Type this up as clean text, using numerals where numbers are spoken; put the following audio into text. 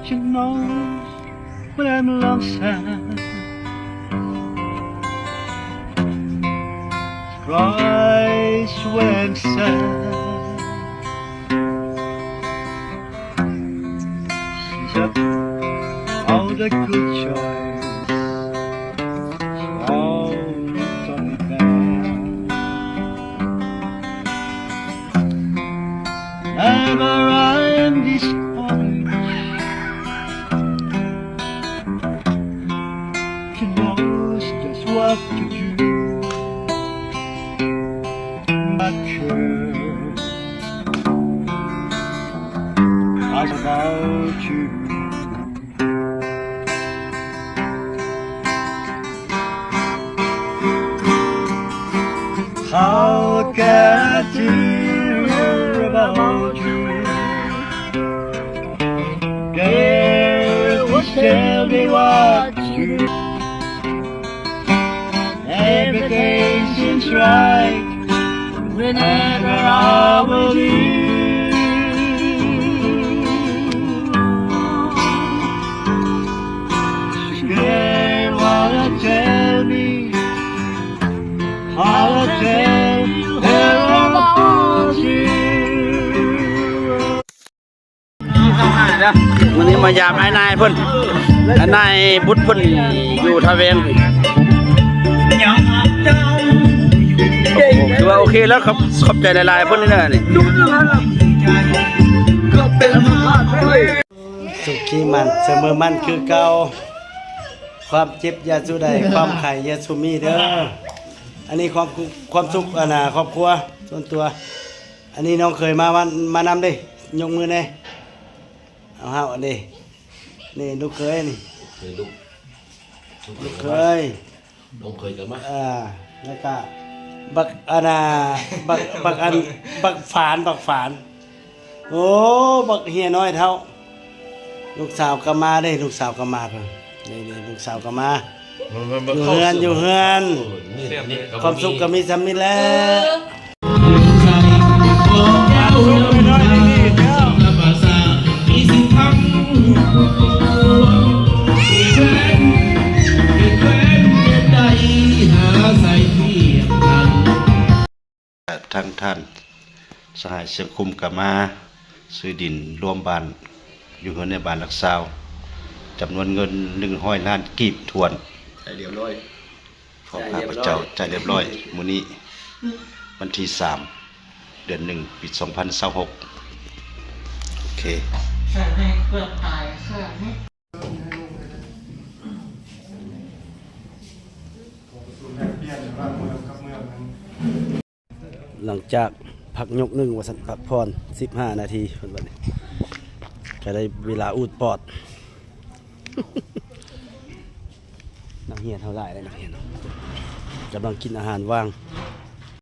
She knows when I'm alongside. Cries when I'm sad. She's up all the good choice. All from the Never I'm disappointed. She knows just what to do. Not sure about you. How can I tell about you? Girl, just tell me what you do. Everything seems right whenever I'm with you. Girl, wanna tell me how to tell her about you. วันนี้มายามไอ้นายเพิ่นไอ้นายบุตรเพิ่นอยู่ทะเวนถือว่าโอเคแล้วครับขอบใจหลายๆเพิ่นนี่นะนี่สุขีมันเสมอมันคือเก่าความเจ็บอย่าสู้ใดความไข้อย่าสู้มีเด้ออันนี้ความสุขครอบครัวส่วนตัวอันนี้น้องเคยมานำดิยกมือแน่เอาเฮาอันนี้นี่ลูกเคยนี่เคยลูกเคยน้องเคยกันมั้ยแล้วก็บักบักฝานโอ้บักเฮียน้อยเท่าลูกสาวก็มาได้ลูกสาวก็มาเพิ่นนี่ลูกสาวก็มาอยู่เฮือนความสุขก็มีซ้ำนี่แหละทางท่านสหายเสียงคุมก็มาซื้อดินรวมบ้านอยู่เฮือนในบ้านหลักซาวจำนวนเงิน100ล้านกีบทวนได้เรียบร้อยขอข้าพเจ้าจ่ายเรียบร้อยมื้อนี้วันที่3เดือน1ปี2026โอเคให้เปิดตายหลังจากพักยก1ว่าสันพักพร15นาทีเพิ่นว่านี่ก็ได้เวลาอูดปอดนักเรียนเท่าไหร่เลยนักเรียนกำลังกินอาหารว่าง